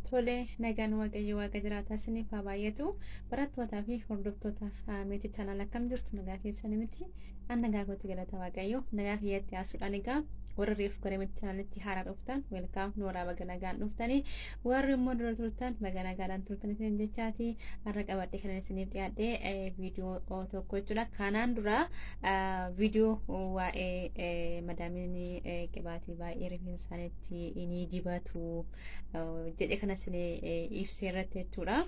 Tole nagaan waaqayyo waaqa jiraataa isiniif haa baay'atu. Barattootaa fi hordoftoota meetii chaanal akkam jirtu nagaa keessanii miti. An nagaa kootti galata waaqayyo. Nagaa kiyyatti haasuudhaan egaa warra reef gara meetii chaanalitti haaraa dhuftan welkaam nooraa baga nagaan dhuftanii warri immoo dura turtan baga nagaadhaan turtan isin jechaati. Har'a qabadhee kan isiniif dhiyaadhee viidiyoo tokko jechuudha. Kanaan dura viidiyoo waa'ee madaamiin qibaatii baay'ee rifeensa isaaniitti ni dibatu jedhee kana isin ibsee irratti jechuudha.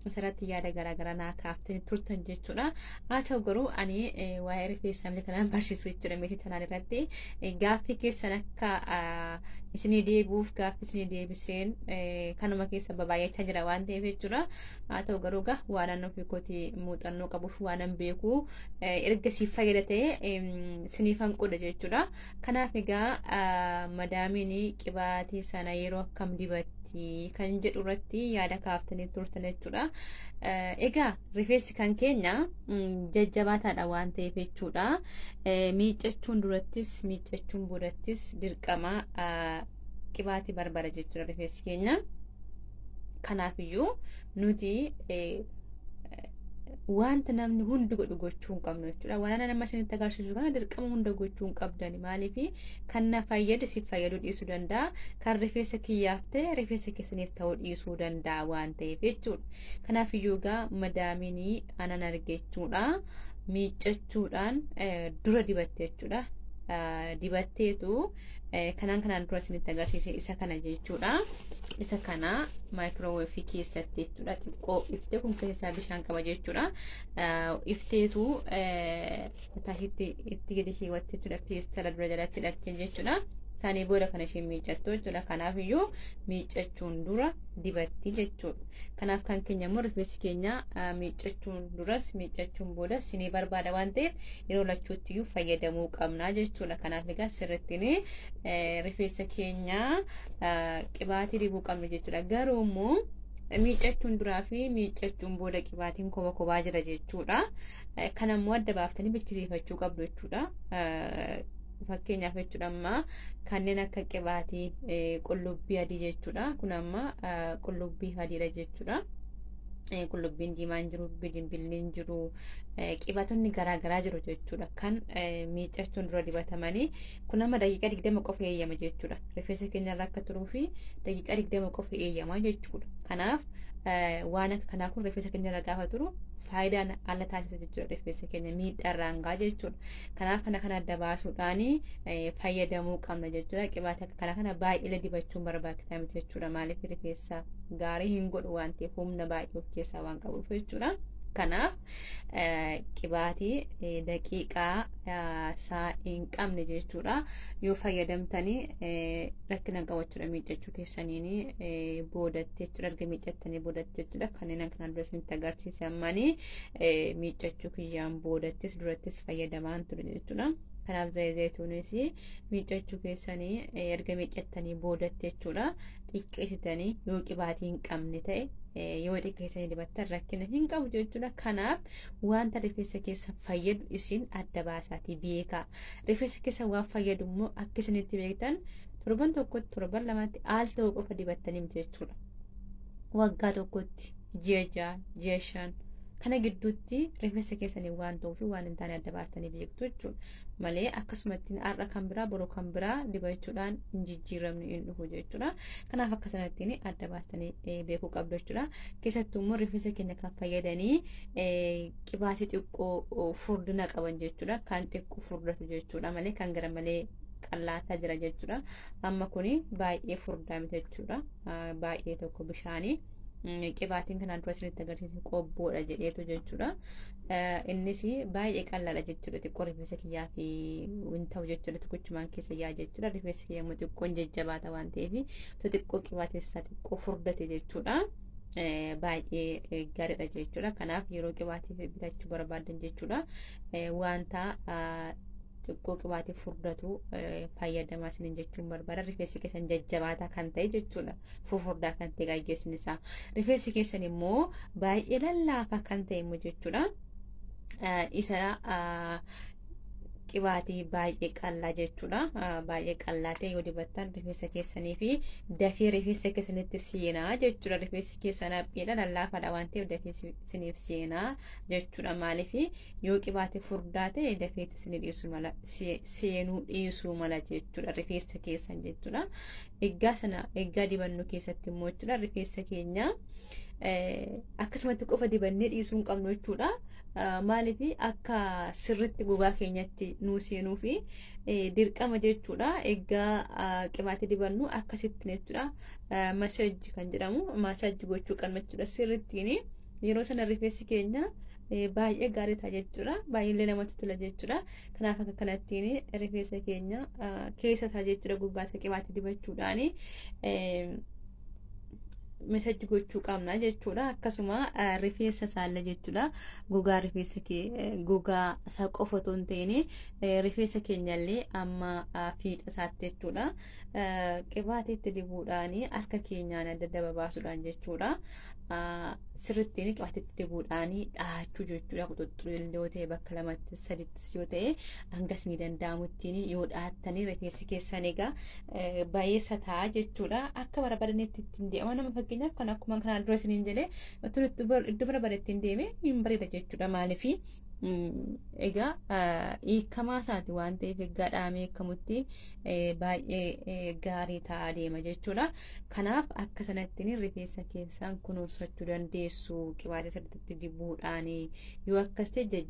Asirratti yaada garaagaraa naa kaaftanii turtan jechuudha. Haa ta'u garuu ani waa'ee rifeensa malee kanaan barsiisuu jechuudha meetii chaanal irratti gaaffii keessan akka isinii deebi'uuf gaaffii isinii deebiseen kanuma keessa baay'achaa jira waan ta'eef jechuudha. Haa ta'u garuu waan ofii kootii muuxannoo qabuuf waan beeku erga siif fayyada ta'e siniifan qoda jechuudha. Kanaaf egaa madaamiin qibaatii sana yeroo akkam dibatti kan jedhu irratti yaada kaaftanii turtan jechuudha. Egaa rifeensi kan keenya jajjabaataadha waan ta'eef jechuudha. Miiccachuun durattis miiccachuun boodattis dirqama qibaatii barbara jechuudha rifeensi keenya. Kanaafiyyuu nuti wanta namni hundi godhu gochuu hin qabnu jechuudha. Waan nama isinitti agarsiisu kana dirqama hunda gochuu hin qabdani. Maaliif kan na fayyadu si fayyaduu dhiisuu danda'a. Kan rifeensa kiyyaaf ta'e rifeensa keessaniif ta'uu dhiisuu danda'a waan ta'eef jechuudha. Kanaafiyyuu egaa madaamiin anan arge jechuudha. Miiccachuudhaan dura dibatte jechuudha. Dibatteetu kanaan dura isinitti agarsiise isa kana jechuudha. Isa kana maayikirooweefii keessatti jechuudha. Xiqqoo iftee kun keessaa bishaan qaba jechuudha. Ifteetu itti gadi keewwatte jechuudha. Peestala dura jalatti hidhatte jechuudha. Isaanii booda kana isheen miiccattu jechuudha. Kanaafiyyuu miiccachuun dura dibatti jechuudha. Kanaaf kan keenya immoo rifeensi keenya miiccachuun duras miiccachuun boodas ni barbaada waan ta'eef yeroo lachuuttiyyuu fayyadamuu qabna jechuudha. Kanaaf egaa sirrittiin rifeensa keenya qibaatii dibuu qabna jechuudha. Garuu immoo miiccachuun duraa fi miiccachuun booda qibaatiin kophaa jira jechuudha. Kana immoo adda baaftanii bilchisiifachuu qabdu jechuudha. Fakkeenyaaf jechuudha amma kanneen akka qibaatii qullubbii adii jechuudha. Kun amma qullubbii adiidha jechuudha. Qullubbiin diimaan jiru, gijimbilliin jiru, qibaatonni garaagaraa jiru jechuudha. Kan miiccachuun dura dibatamanii kun amma daqiiqaa 20 qofa eeyyama jechuudha. Rifeensa keenyarra akka turuu fi daqiiqaa 20 qofa eeyyama jechuudha. Kanaaf waan akka kanaa kun rifeensa keenyarra gaafa turu faayidaan ala taasisa jechuudha. Rifeensa keenya miidhaan gahaa jechuudha. Kanaaf kana adda baasuudhaan fayyadamuu qabna jechuudha. Qibaatii akka kana baay'ee dibachuun barbaachisaa miti jechuudha. Maaliif rifeensa gaarii hin godhu waan ta'eef humna baay'ee of keessaa waan qabuuf jechuudha. Kanaaf qibaatii daqiiqaa isaa hin qabne jechuudha. Yoo fayyadamtanii rakkina qabachuudha miiccachuu keessaniin boodatti jechuudha. Erga miiccattanii boodatti jechuudha. Kanneen akkanaan dura isinitti agarsiisamanii miiccachuu kiyyaan boodattis durattis fayyadamaan ture jechuudha. Kanaaf zayituunis miiccachuu keessanii erga miiccattanii boodatti jechuudha. Xiqqeessitanii yoo qibaatii hin qabne ta'e yoo xiqqeessanii dibattan rakkina hin qabu jechuudha. Kanaaf wanta rifeensa keessa fayyadu isin adda baasaatii beekaa. Rifeensa keessa waan fayyadu immoo akka isinitti beektan torban tokkotti torban lamatti al ta'uu qofa dibattanii jechuudha. Waggaa tokkotti ji'a 6 ji'a 5 kana gidduutti rifeensa keessanii waan ta'uu fi waan hin taane adda baastanii beektu jechuudha. Malee akkasumatti har'a kan biraa boroo kan biraa dibachuudhaan hin jijjiiramne hin dhufu jechuudha. Kanaaf akkasumatti adda baastanii beekuu qabdu jechuudha. Keessattuu immoo rifeensa keenya kan fayyadanii qibaatii xiqqoo furdina qaban jechuudha. Kan xiqqoo furdatu jechuudha malee kan gara malee qallaataa jira jechuudha. Amma kuni baay'ee furdaa miti jechuudha. Baay'ee tokko bishaanii. Qibaatiin kanaan dura isinitti agarsiise qobboodha jedheetu jechuudha. Innis baay'ee qallaadha jechuudha. Xiqqoo rifeensa kiyyaa fi hin ta'u jechuudha. Tokkochumaan keessa yaa jechuudha. Rifeensa kiyyaa immoo xiqqoon jajjabaata waan ta'eef xiqqoo qibaateessaa xiqqoo furdate jechuudha. Baay'ee gaariidha jechuudha. Kanaaf yeroo qibaatii bitachuu barbaadan jechuudha. Wanta xiqqoo qibaatii furdatu fayyadamaa isiniin jechuun barbaada. Rifeensi keessan jajjabaataa kan ta'e jechuudha. Fufurdaa kan ta'e gaggeessin isaa. Rifeensi keessan immoo baay'ee lallaafaa kan ta'e immoo jechuudha. Isa qibaatii baay'ee qallaa jechuudha. Baay'ee qallaa ta'e yoo dibattan rifeensa keessanii fi dafee rifeensa keessanitti seenaa jechuudha. Rifeensi keessan haphiidha lallaafaadha waan ta'eef dafee isiniif seenaa jechuudha. Maaliif yoo qibaatii furdaa ta'e dafee isinii dhiisuu mala seenuu dhiisuu mala jechuudha rifeensa keessan jechuudha. Egaa dibannu keessatti immoo jechuudha rifeensa keenya akkasumatti qofa dibannee dhiisuu hin qabnu jechuudha. Maaliif akka sirritti gogaa keenyatti nuu seenuu fi dirqama jechuudha. Egaa qibaatii dibannu akkasitti jechuudha. Masaajii kan jedhamu masaajii gochuu qabna jechuudha. Sirrittiin yeroo sana rifeensi keenya baay'ee gaarii ta'a jechuudha. Baay'ee namatti tola jechuudha. Kanaaf akka kanattiin rifeensa keenya keessa ta'a jechuudha. Gubbaasa qibaatii dibachuudhaan masaajii gochuu qabna jechuudha. Akkasuma rifeensa saallee jechuudha. Gogaa rifeensa gogaa isaa qofa otoo hin ta'in rifeensa keenyallee amma fiixa isaatti jechuudha. Qibaatii itti dibuudhaan harka keenyaan adda adda babaasuudhaan jechuudha. Sirrittiin qibaatii itti dibuudhaan dhahachuu jechuudha. Quxuxxuruu yoo ta'e bakka lamatti sadittis yoo ta'e hangas ni danda'amuttiin yoo dhahattanii rifeensi keessan egaa baay'eessa ta'a jechuudha. Akka barbaadanitti ittiin deema nama fakkeenyaaf kan akkuma kanaan dura isiniin jedhee iddoo barbaadetti hin deeme hin bareeda jechuudha. Maaliif egaa hiikamaa isaati waan ta'eef egaa dhahamee eekamutti baay'ee gaarii ta'aa deema jechuudha. Kanaaf akka sanattiin rifeensa keessan kunuunsachuu dandeessu qibaatii sirriitti dibuudhaan yoo akkas ta'e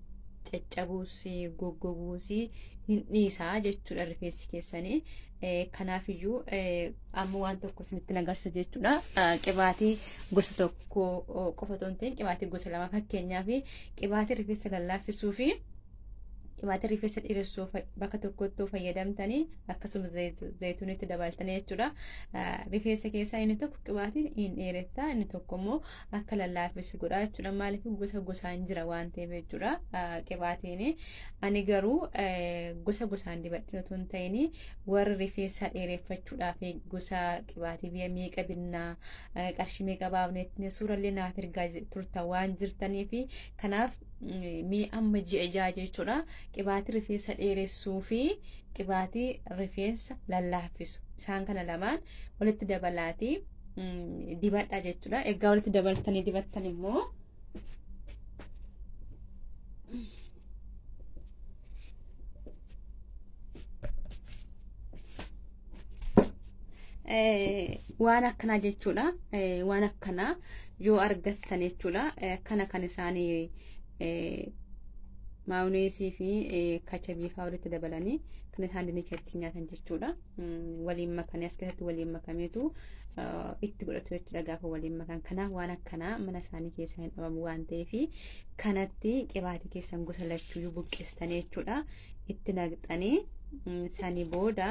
caccabuus goggoguus hin dhiisaa jechuudha rifeensi keessanii. Kanaafiyyuu amma waan tokko isinitti agarsiisa jechuudha. Qibaatii gosa tokko qofa otoo hin ta'in qibaatii gosa lama fakkeenyaaf qibaatii rifeensa lallaaffisuu fi qibaatii rifeensa dheeressuu bakka tokkotti fayyadamtanii akkasumas zayituunitti dabaltanii jechuudha. Rifeensa keessaa inni tokko qibaatii hin dheeretta inni tokko immoo akka lallaaffisu godha jechuudha. Maaliif gosa gosaan jira waan ta'eef jechuudha. Qibaatiin ani garuu gosa gosaan dibadhin otoo hin ta'in warri rifeensa dheereffachuudhaaf gosa qibaatii biyya meeqa binnaa qarshii meeqa baafnetti suurallee naaf ergaa turtan waan jirtaniif kanaaf mee amma ji'a jechuudha. Qibaatii rifeensa dheeressuu fi qibaatii rifeensa lallaaffisu isaan kana lamaan walitti dabalaatii dibadha jechuudha. Egaa walitti dabaltanii dibattan immoo waan akkanaa jechuudha. Waan akkanaa yoo argattan jechuudha. Kana kan isaanii maayoneesii fi kachabii fa'aa walitti dabalanii kan isaan dinnichatti nyaatan jechuudha. Waliin makanii as keessatti waliin makameetu itti godhatu jechuudha gaafa waliin makan. Kanaaf waan akkanaa mana isaanii keessa hin dhabamu waan ta'eef kanatti qibaatii keessan gosa lachuu buqqistanii jechuudha. Itti naqxanii sanii booda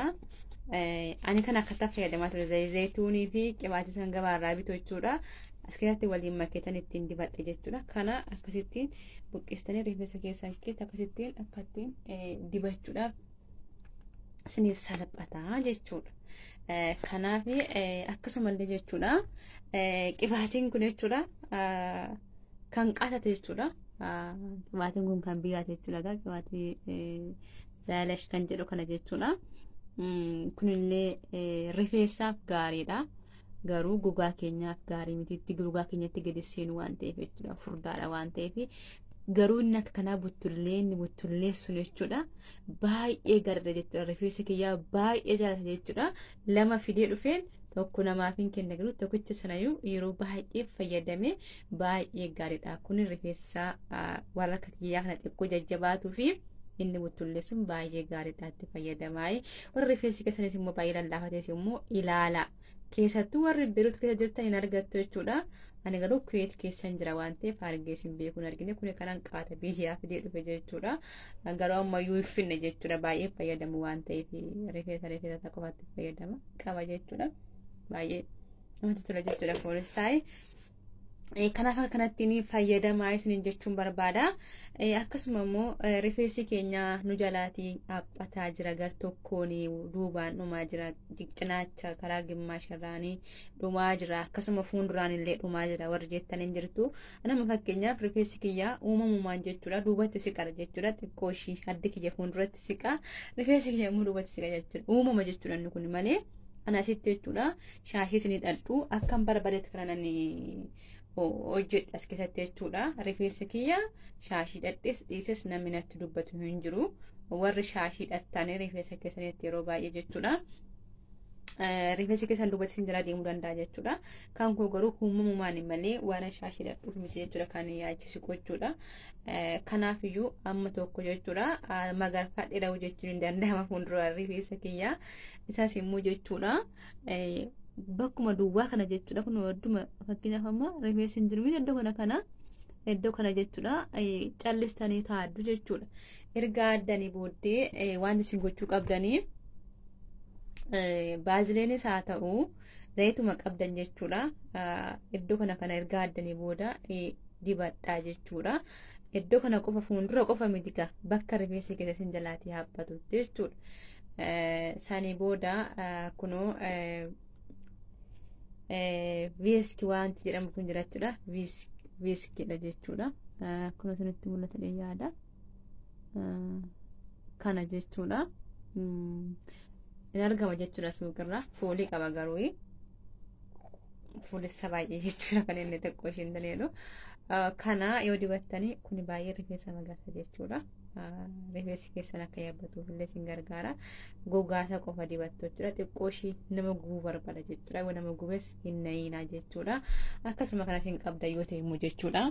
ani kan akkata fayyadamaa ture zayituunii fi qibaatii san gabaarraa bitu jechuudha. As keessatti waliin makeetan ittiin dibadhe jechuudha. Kana akkasittiin buqqistanii rifeensa keessan keessa akkasittiin akkattiin dibachuudhaaf isiniif salphataa jechuudha. Kanaaf akkasumallee jechuudha. Qibaatiin kun jechuudha kan qaatate jechuudha. Qibaatiin kun kan biyyaate jechuudha. Qibaatii zaalash kan jedhu kana jechuudha. Kunillee rifeensaaf gaariidha. Garuu gogaa keenyaaf gaarii miti. Gogaa keenyatti gadi seenu waan ta'eef jechuudha. Furdaadha waan ta'eef garuu inni akka kanaa buttulleessuun jechuudha. Baay'ee gaariidha jechuudha. Rifeensa kiyyaa baay'ee jaalata jechuudha. Lama fidee dhufeen tokko namaaf hin kenna garuu tokkicha sanayyuu yeroo baay'ee fayyadame baay'ee gaariidha. Kun rifeensa warra akka kiyyaa kana xiqqoo jajjabaatuu fi inni buttulleessuun baay'ee gaariidha itti fayyadamaa. Warra rifeensi keessanis immoo baay'ee lallaafates immoo ilaala. Keessattuu warri biroota keessa jirtan hin argattu jechuudha. Ani garuu Kuweet keessan jira waan ta'eef argee sin beekuun argine kun kanan qaata biyyaa fidee dhufe jechuudha. Garuu ammayyuu hin finne jechuudha. Baay'ee fayyadamu waan ta'eef rifeensa qofaatti fayyadama qaba jechuudha. Baay'ee namatti tola jechuudha foolisaay. kanaaf akka kanatti ni fayyadamaa isiniin jechuun barbaada. Akkasuma immoo rifeensi keenya nu jalaatii dhaabbataa jira gar tokkoon duubaan dhumaa jira cinaacha karaa gimmaasharraanii dhumaa jira akkasuma fuulduraan illee dhumaa jira warri jettan hin jirtu. Nama fakkeenyaaf rifeensi kiyyaa uumamumaan jechuudha duubatti siqa jechuudha xiqqoo ishii addi kiyya fuulduratti siqa rifeensi kiyya immoo duubatti siqa jechuudha uumama jechuudha inni kun malee anasitti jechuudha shaashii isinii dhadhu akkam barbaadetti kananani hojjedha as keessatti jechuudha rifeensa kiyya shaashii dhadhes dhiises namni natti dubbatu hin jiru warri shaashii dhattanii rifeensa keessanitti yeroo baay'ee jechuudha rifeensi keessan dubbatti sin jala deemuu danda'a jechuudha kan koo garuu uumamumaan malee waan shaashii dhadhuuf miti jechuudha kan yaachisiqu jechuudha kanaafiyyuu amma tokko jechuudha magarfaa dheeraa jechuun hin danda'ama fuuldura rifeensa kiyya isaas immoo jechuudha bakkuma duwwaa kana jechuudha kun wadduma fakkeenyaaf amma rifeensi hin jiru iddoo kana jechuudha callistanii taaddu jechuudha erga addanii booddee waan isin gochuu qabdanii baazileenis haa ta'u zayituma qabdan jechuudha iddoo kana erga addanii booda dibadhaa jechuudha iddoo kana qofa fuuldura qofa mitiga bakka rifeensi keessa isin jalaatii haabbatutti jechuudha sanii booda kunoo viiski wanti jedhamu kun jira jechuudha viiskidha jechuudha kun asinitti mul'ata yaada kana jechuudha in argama jechuudha suuqirra foolii qaba garuu fuulissa baay'ee jechuudha kan inni xiqqoo ishiin daneedhu kana yoo dibattanii kun baay'ee rifeensa magarsa jechuudha rifeensi keessan akka yaabbatuuf illee sin gargaara gogaasa qofa dibattu jechuudha xiqqoo ishii nama gubuu barbaada jechuudha yoo nama gubes hin nayinaa jechuudha akkasuma kana sin qabda yoo ta'e immoo jechuudha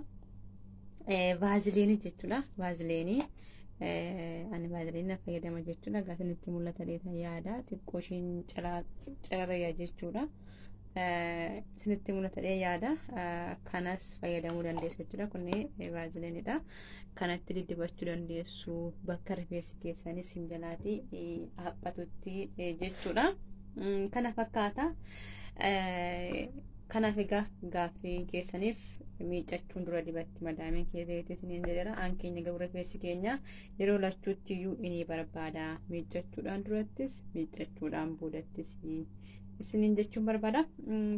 vaaziliinii jechuudha vaaziliinii ani vaaziliinii fayyadama jechuudha gaasinitti mul'ata deeta yaada xiqqoo ishiin cararaya jechuudha sinitti mul'ata yaada kanas fayyadamuu dandeessu jechuudha kunni vaaziliinidha kanatti didibachuu dandeessu bakka rifeensi keessanii sin jalaatii haabbatutti jechuudha kana fakkaata kanaaf egaa gaaffii keessaniif miicachuun dura dibatti madaamiin keessatti isiniin jedhera hankeenya garuu rifeensi keenya yeroo lachuutti iyyuu inni barbaada miicachuudhaan durattis miicachuudhaan boodattis isiniin jechuun barbaada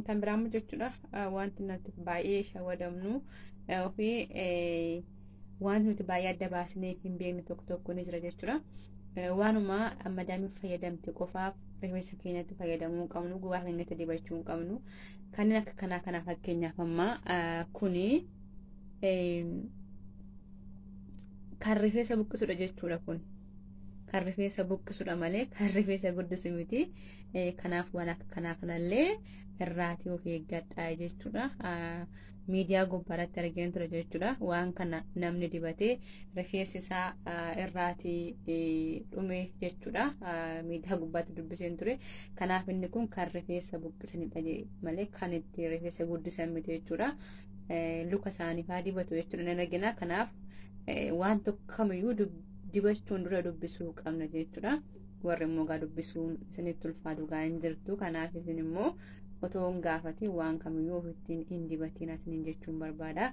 tan biraamu jechuudha wanti nuti baay'ee shawwadamnu ofii wanti nuti baay'ee adda baasnee hin beekne tokko ni jira jechuudha waanuma madaamiin fayyadamte qofaaf rifeensa keenyatti fayyadamuu qabnu gubaa keenyatti dibachuu qabnu kanneen akka kanaa fakkeenyaaf amma kuni kan rifeensa buqqisudha jechuudha kun kan rifeensa buqqisudha malee kan rifeensa guddisu miti kanaaf waan akka kanallee irraatii of eeggadhaa jechuudha miidiyaa gubbaarratti argeen ture jechuudha waan kana namni dibatee rifeensi isaa irraatii dhume jechuudha miidiyaa gubbaatti dubbiseen ture kanaaf inni kun kan rifeensa buqqisanidha malee kan itti rifeensa guddisan miti jechuudha luka isaanii faa dibatu jechuudha nan argina kanaaf waan tokkamiyyuu dibachuun dura dubbisuu qabna jechuudha warri immoo gaa dubbisuun isinitti ulfaatu gaa hin jirtu kanaaf isin immoo otoo hin gaafati waan kamiyyuu ofittiin hin dibatiin asiniin jechuun barbaada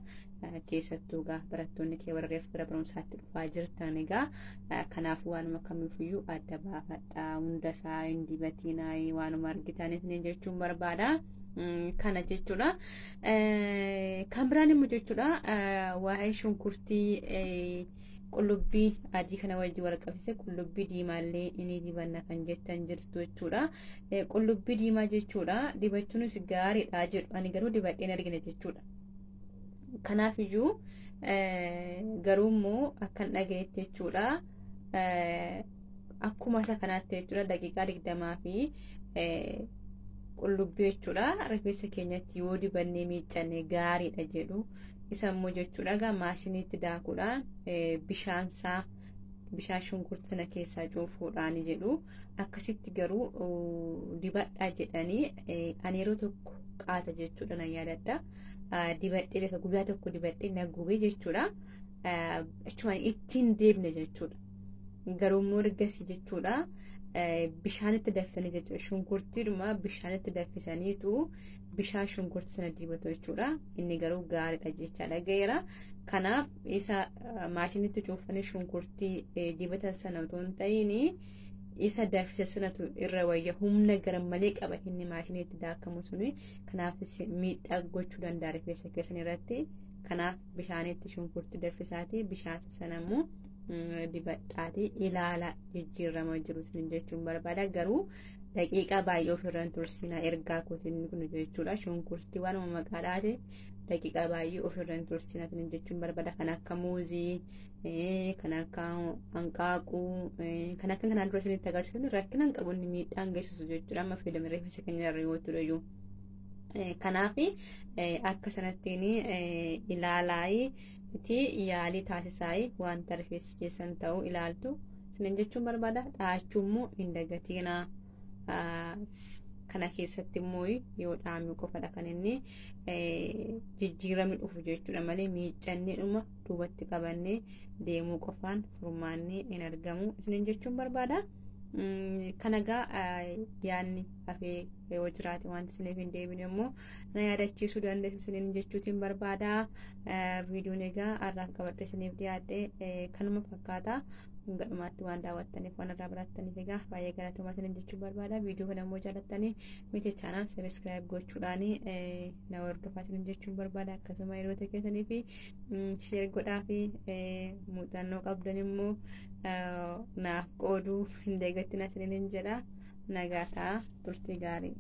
keessattuu gaa barattoonni kee warreef bira barumsaatti dhufaa jirtan egaa kanaaf waanuma kamiifiyyuu adda baafadha hunda isaa hin dibatiin waanuma argitan isiniin jechuun barbaada kana jechuudha kan biraan immoo jechuudha waa'ee shunkurtii qullubbii adii kana wajjin wal qabsiise qullubbii diimaallee inni dibanna kan jettan jirtu jechuudha qullubbii diimaa jechuudha dibachuunis gaariidha jedhu ani garuu dibadheen argina jechuudha kanaaf iyyuu garuu immoo akkan dhagayetti jechuudha akkuma isa kanaatti jechuudha daqiiqaa 20 fi qullubbii jechuudha rifeensa keenyatti yoo dibannee miiccanne gaariidha jedhu isa immoo jechuudha gaa maashiniitti daakuudhaan bishaan shunkurtii sana keessaa cuufuudhaan jedhu akkasitti garuu dibadhaa jedhanii ani yeroo tokko qaata jechuudha nan yaadadha dibadhee beeka guyyaa tokko dibadhee na gubee jechuudha achuma ittiin deebne jechuudha garuu immoo ergasii jechuudha bishaanitti danfisanii jechuudha. Shunkurtiidhuma bishaanitti danfisaniitu bishaan shunkurtii sana dibatu jechuudha. Inni garuu gaariidha jechaadha gaheera. Kanaaf isa maashinitti cuufanii shunkurtii dibatan sana otoo hin ta'iin isa danfisa sanatu irra wayya humna garmalee qaba inni maashinitti daakamu suni. Kanaaf miidhaa gochuu danda'a rifeensa keessan irratti. Kanaaf bishaanitti shunkurtii danfisaati bishaan sana immoo dibadhaati ilaala jijjiirama jiru sun jechuun barbaada. Garuu daqiiqaa baay'ee ofirra hin tursinaa ergaa kootiin kun jechuudha. Shunkurtii waanuma maqaadhaati daqiiqaa baay'ee ofirra hin tursinaa jechuun barbaada. Kan akka muuzii, kan akka hanqaaquu, kan akka kanaan dura isinitti agarsiisan rakkina hin qabu inni miidhaan geessisu jechuudha. Amma fayyadamni rifeensa keenya irra yoo ture kanaaf akka sanattiin ilaalaayi yaalii taasisaayi wanta rifeensi keessan ta'u ilaaltu isin jechuun barbaada. Dhaachuu immoo hin dagatiinaa. Kana keessatti immoo yoo dhaamuu qofadha kan inni jijjiiramni dhufu jechuudha malee miiccanni dhuma duubatti qabannee deemuu qofaan furmaanni hin argamu isin jechuun barbaada. Kanagaa yaanni hafee yoo jiraate wanti isiniif hin deebine immoo na yaadachiisuu dandeessu isiniin jechuutiin barbaada. Viidiyoon egaa har'aaf qabadhe isiniif dhiyaadhe kanuma fakkaata. Gadhumaatti waan daawwattaniif waan irraa barattaniif egaa baay'ee galatoomaa isiniin jechuun barbaada. Viidiyoo kana immoo jaalattanii miti chaanal sabiskiraayib gochuudhaan na hordofaa isiniin jechuun barbaada. Akkasuma hiriyoota keessanii fi sheer godhaa fi muuxannoo qabdan immoo naaf qooduu hin dagatinaa isiniin jedha. Nagaa ta'a turtii gaarii.